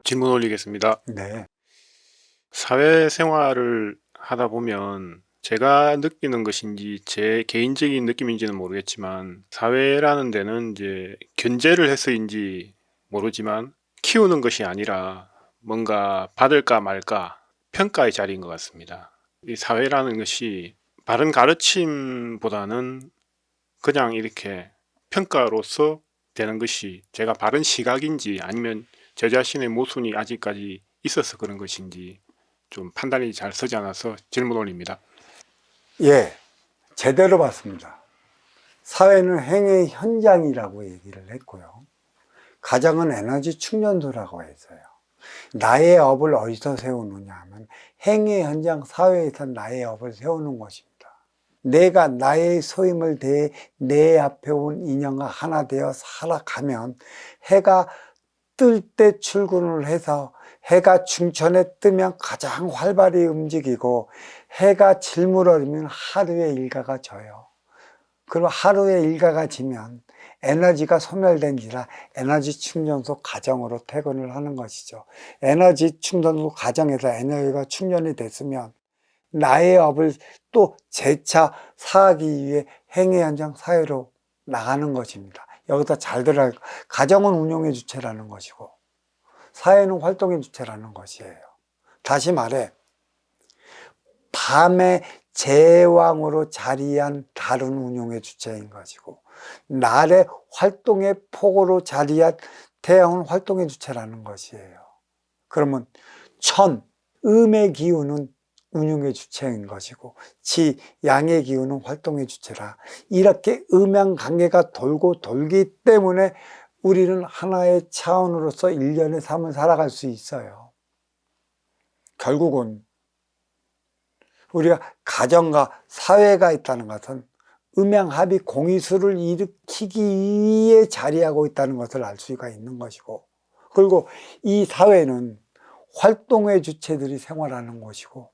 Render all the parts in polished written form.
질문 올리겠습니다. 네. 사회생활을 하다 보면 제가 느끼는 것인지 제 개인적인 느낌인지는 모르겠지만 사회라는 데는 이제 견제를 해서인지 모르지만 키우는 것이 아니라 뭔가 받을까 말까 평가의 자리인 것 같습니다. 이 사회라는 것이 바른 가르침보다는 그냥 이렇게 평가로서 되는 것이 제가 바른 시각인지 아니면 제 자신의 모순이 아직까지 있어서 그런 것인지 좀 판단이 잘 서지 않아서 질문 올립니다. 예, 제대로 봤습니다. 사회는 행의 현장이라고 얘기를 했고요. 가정은 에너지 충전소라고 했어요. 나의 업을 어디서 세우느냐 하면 행의 현장 사회에서 나의 업을 세우는 것입니다. 내가 나의 소임을 대해 내 앞에 온 인연과 하나 되어 살아가면 해가 뜰 때 출근을 해서 해가 중천에 뜨면 가장 활발히 움직이고 해가 질물어리면 하루의 일과가 져요. 그리고 하루의 일과가 지면 에너지가 소멸된지라 에너지 충전소 가정으로 퇴근을 하는 것이죠. 에너지 충전소 가정에서 에너지가 충전이 됐으면 나의 업을 또 재차 사하기 위해 행위 현장 사회로 나가는 것입니다. 여기다 잘 들어야 가정은 운용의 주체라는 것이고 사회는 활동의 주체라는 것이에요. 다시 말해 밤의 제왕으로 자리한 달은 운용의 주체인 것이고 날의 활동의 폭으로 자리한 태양은 활동의 주체라는 것이에요. 그러면 천, 음의 기운은 운용의 주체인 것이고 지, 양의 기운은 활동의 주체라 이렇게 음양관계가 돌고 돌기 때문에 우리는 하나의 차원으로서 일련의 삶을 살아갈 수 있어요. 결국은 우리가 가정과 사회가 있다는 것은 음양합의 공의수를 일으키기 위해 자리하고 있다는 것을 알 수가 있는 것이고 그리고 이 사회는 활동의 주체들이 생활하는 곳이고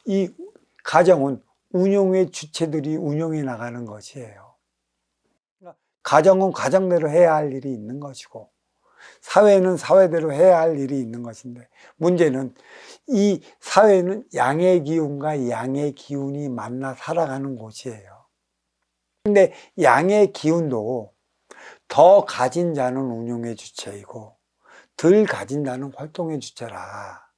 이 가정은 운용의 주체들이 운용해 나가는 것이에요. 가정은 가정대로 해야 할 일이 있는 것이고 사회는 사회대로 해야 할 일이 있는 것인데 문제는 이 사회는 양의 기운과 양의 기운이 만나 살아가는 곳이에요. 근데 양의 기운도 더 가진 자는 운용의 주체이고 덜 가진 자는 활동의 주체라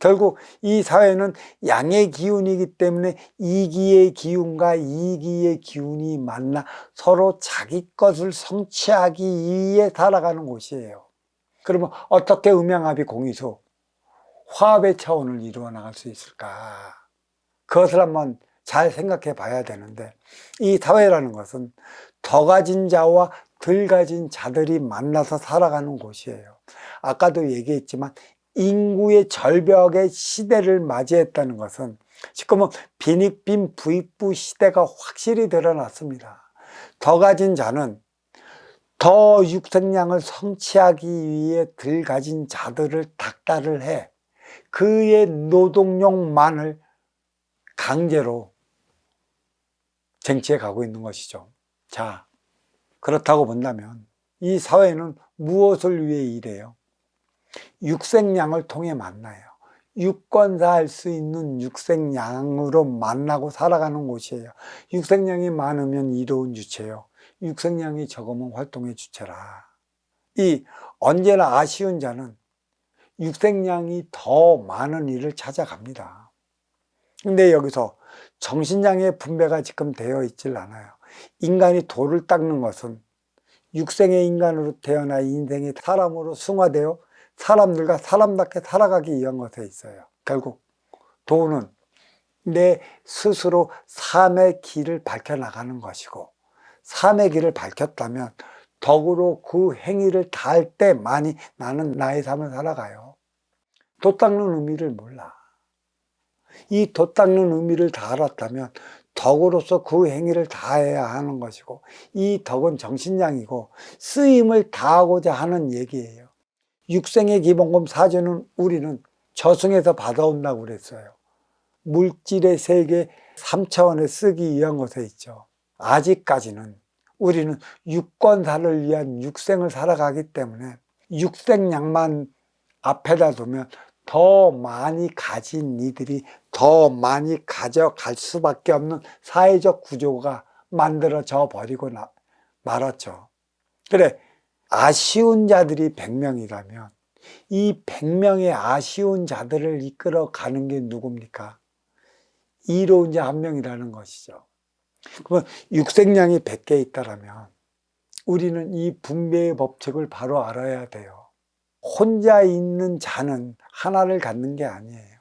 결국 이 사회는 양의 기운이기 때문에 이기의 기운과 이기의 기운이 만나 서로 자기 것을 성취하기 위해 살아가는 곳이에요. 그러면 어떻게 음양합의 공의수, 화합의 차원을 이루어 나갈 수 있을까? 그것을 한번 잘 생각해 봐야 되는데 이 사회라는 것은 더 가진 자와 덜 가진 자들이 만나서 살아가는 곳이에요. 아까도 얘기했지만 인구의 절벽의 시대를 맞이했다는 것은 지금은 빈익빈 부익부 시대가 확실히 드러났습니다. 더 가진 자는 더 육생량을 성취하기 위해 덜 가진 자들을 닥달을 해 그의 노동력만을 강제로 쟁취해 가고 있는 것이죠. 자, 그렇다고 본다면 이 사회는 무엇을 위해 일해요? 육생량을 통해 만나요. 유권사할 수 있는 육생량으로 만나고 살아가는 곳이에요. 육생량이 많으면 이로운 주체요. 육생량이 적으면 활동의 주체라. 이 언제나 아쉬운 자는 육생량이 더 많은 일을 찾아갑니다. 근데 여기서 정신량의 분배가 지금 되어 있질 않아요. 인간이 도를 닦는 것은 육생의 인간으로 태어나 인생의 사람으로 승화되어 사람들과 사람답게 살아가기 위한 것에 있어요. 결국 도는 내 스스로 삶의 길을 밝혀나가는 것이고 삶의 길을 밝혔다면 덕으로 그 행위를 다할 때만이 나는 나의 삶을 살아가요. 도 닦는 의미를 몰라. 이 도 닦는 의미를 다 알았다면 덕으로서 그 행위를 다해야 하는 것이고 이 덕은 정신량이고 쓰임을 다하고자 하는 얘기예요. 육생의 기본금 사주는 우리는 저승에서 받아온다고 그랬어요. 물질의 세계 3차원에 쓰기 위한 것에 있죠. 아직까지는 우리는 육권사를 위한 육생을 살아가기 때문에 육생량만 앞에다 두면 더 많이 가진 이들이 더 많이 가져갈 수밖에 없는 사회적 구조가 만들어져 버리고 말았죠. 그래, 아쉬운 자들이 100명이라면 이 100명의 아쉬운 자들을 이끌어가는 게 누굽니까? 이로운 자 1명이라는 것이죠. 그러면 육생량이 100개 있다라면 우리는 이 분배의 법칙을 바로 알아야 돼요. 혼자 있는 자는 하나를 갖는 게 아니에요.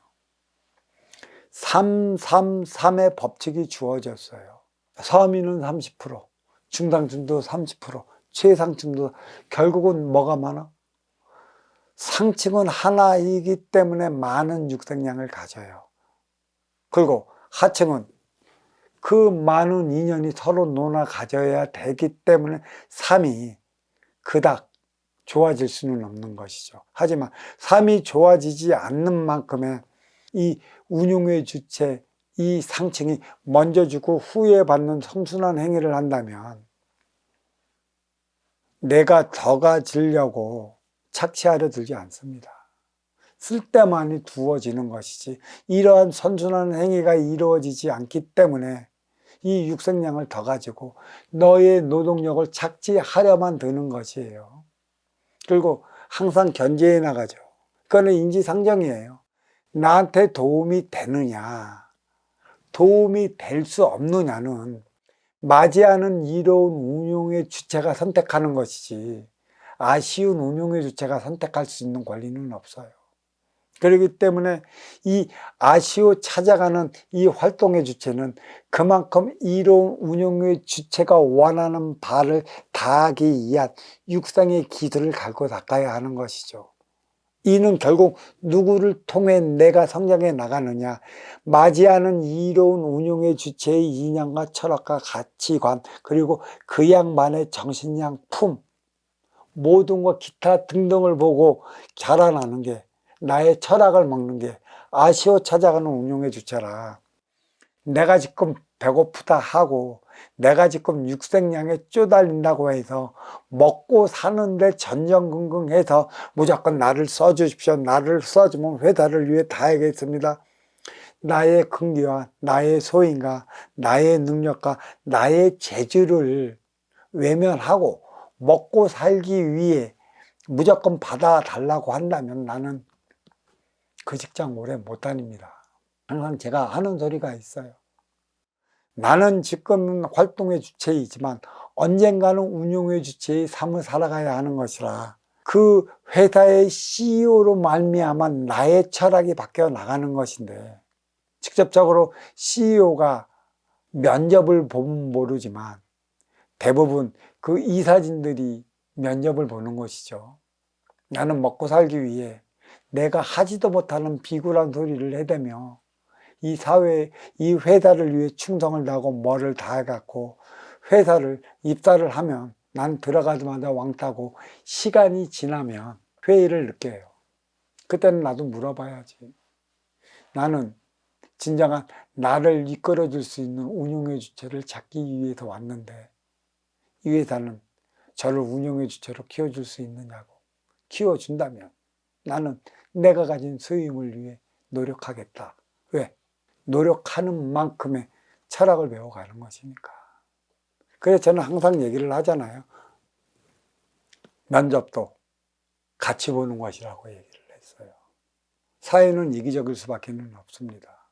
333의 법칙이 주어졌어요. 서민은 30%, 중상층도 30%, 최상층도. 결국은 뭐가 많아? 상층은 하나이기 때문에 많은 육생량을 가져요. 그리고 하층은 그 많은 인연이 서로 논아 가져야 되기 때문에 3이 그닥 좋아질 수는 없는 것이죠. 하지만 3이 좋아지지 않는 만큼의 이 운용의 주체, 이 상층이 먼저 주고 후에 받는 성순한 행위를 한다면 내가 더 가지려고 착취하려 들지 않습니다. 쓸 때만이 두어지는 것이지 이러한 선순환 행위가 이루어지지 않기 때문에 이 육생량을 더 가지고 너의 노동력을 착취하려만 드는 것이에요. 그리고 항상 견제해 나가죠. 그거는 인지상정이에요. 나한테 도움이 되느냐, 도움이 될 수 없느냐는 맞이하는 이로운 운용의 주체가 선택하는 것이지 아쉬운 운용의 주체가 선택할 수 있는 권리는 없어요. 그렇기 때문에 이 아쉬워 찾아가는 이 활동의 주체는 그만큼 이로운 운용의 주체가 원하는 바를 다하기 위한 육상의 기술을 갖고 닦아야 하는 것이죠. 이는 결국 누구를 통해 내가 성장해 나가느냐, 맞이하는 이로운 운용의 주체의 이념과 철학과 가치관, 그리고 그 양반의 정신량 품, 모든 것 기타 등등을 보고 자라나는 게, 나의 철학을 먹는 게 아쉬워 찾아가는 운용의 주체라. 내가 지금 배고프다 하고 내가 지금 육생량에 쪼달린다고 해서 먹고 사는데 전전긍긍해서 무조건 나를 써주십시오. 나를 써주면 회사를 위해 다 하겠습니다. 나의 근기와 나의 소인과 나의 능력과 나의 재주를 외면하고 먹고 살기 위해 무조건 받아달라고 한다면 나는 그 직장 오래 못 다닙니다. 항상 제가 하는 소리가 있어요. 나는 지금 활동의 주체이지만 언젠가는 운용의 주체의 삶을 살아가야 하는 것이라 그 회사의 CEO로 말미암아 나의 철학이 바뀌어 나가는 것인데 직접적으로 CEO가 면접을 보면 모르지만 대부분 그 이사진들이 면접을 보는 것이죠. 나는 먹고 살기 위해 내가 하지도 못하는 비굴한 소리를 해대며 이 사회에 이 회사를 위해 충성을 다하고 뭐를 다 해갖고 회사를 입사를 하면 난 들어가자마자 왕따고 시간이 지나면 회의를 느껴요. 그때는 나도 물어봐야지. 나는 진정한 나를 이끌어줄 수 있는 운용의 주체를 찾기 위해서 왔는데 이 회사는 저를 운용의 주체로 키워줄 수 있느냐고. 키워준다면 나는 내가 가진 소임을 위해 노력하겠다. 왜? 노력하는 만큼의 철학을 배워가는 것이니까. 그래서 저는 항상 얘기를 하잖아요. 면접도 같이 보는 것이라고 얘기를 했어요. 사회는 이기적일 수밖에 없습니다.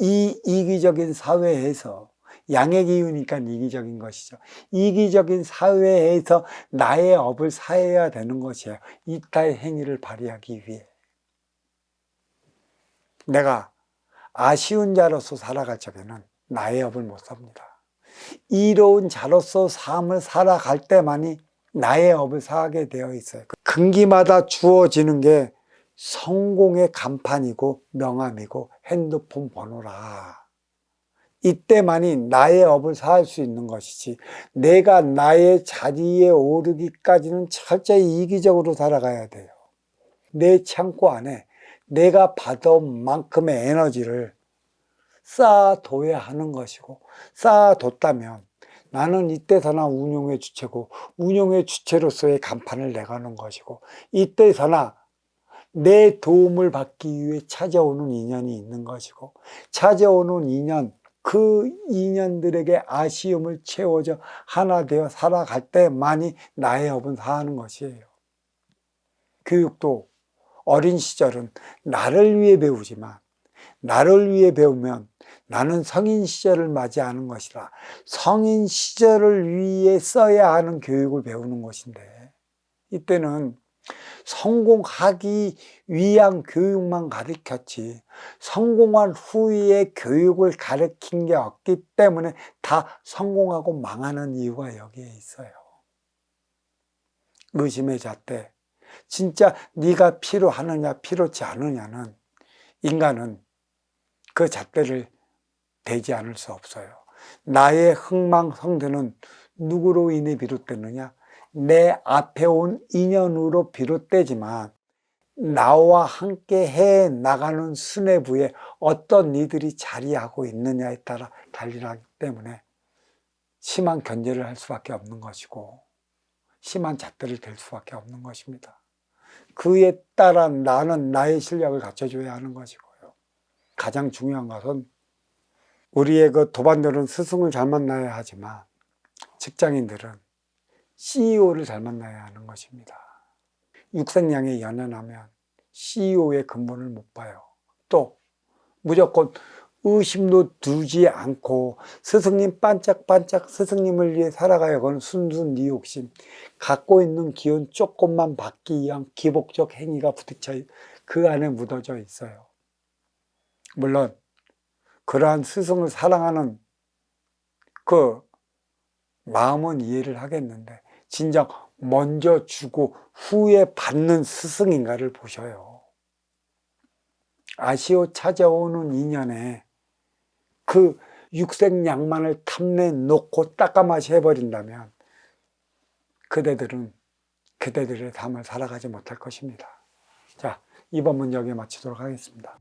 이 이기적인 사회에서 양의 기후니까 이기적인 것이죠. 이기적인 사회에서 나의 업을 사해야 되는 것이에요. 이타의 행위를 발휘하기 위해. 내가 아쉬운 자로서 살아갈 적에는 나의 업을 못 삽니다. 이로운 자로서 삶을 살아갈 때만이 나의 업을 사하게 되어 있어요. 근기마다 주어지는 게 성공의 간판이고 명함이고 핸드폰 번호라. 이때만이 나의 업을 사할 수 있는 것이지 내가 나의 자리에 오르기까지는 철저히 이기적으로 살아가야 돼요. 내 창고 안에 내가 받아온 만큼의 에너지를 쌓아둬야 하는 것이고 쌓아뒀다면 나는 이때서나 운용의 주체고 운용의 주체로서의 간판을 내가는 것이고 이때서나 내 도움을 받기 위해 찾아오는 인연이 있는 것이고, 찾아오는 인연, 그 인연들에게 아쉬움을 채워져 하나 되어 살아갈 때만이 나의 업은 사하는 것이에요. 교육도 어린 시절은 나를 위해 배우지만, 나를 위해 배우면 나는 성인 시절을 맞이하는 것이라 성인 시절을 위해 써야 하는 교육을 배우는 것인데, 이때는 성공하기 위한 교육만 가르쳤지 성공한 후에 교육을 가르친 게 없기 때문에 다 성공하고 망하는 이유가 여기에 있어요. 의심의 잣대. 진짜 네가 필요하느냐 필요치 않느냐는 인간은 그 잣대를 대지 않을 수 없어요. 나의 흥망성쇠는 누구로 인해 비롯되느냐? 내 앞에 온 인연으로 비롯되지만 나와 함께 해 나가는 수뇌부에 어떤 이들이 자리하고 있느냐에 따라 달리하기 때문에 심한 견제를 할 수밖에 없는 것이고 심한 잣대를 댈 수밖에 없는 것입니다. 그에 따라 나는 나의 실력을 갖춰줘야 하는 것이고요. 가장 중요한 것은 우리의 그 도반들은 스승을 잘 만나야 하지만 직장인들은 CEO를 잘 만나야 하는 것입니다. 육생양에 연연하면 CEO의 근본을 못 봐요. 또 무조건 의심도 두지 않고 스승님 반짝반짝 스승님을 위해 살아가요. 그건 순순 네 욕심. 갖고 있는 기운 조금만 받기 위한 기복적 행위가 부딪혀 그 안에 묻어져 있어요. 물론 그러한 스승을 사랑하는 그 마음은 이해를 하겠는데 진정 먼저 주고 후에 받는 스승인가를 보셔요. 아쉬워 찾아오는 인연에 그 육생양만을 탐내 놓고 따까마시 해버린다면 그대들은 그대들의 삶을 살아가지 못할 것입니다. 자, 이번 문제 여기에 마치도록 하겠습니다.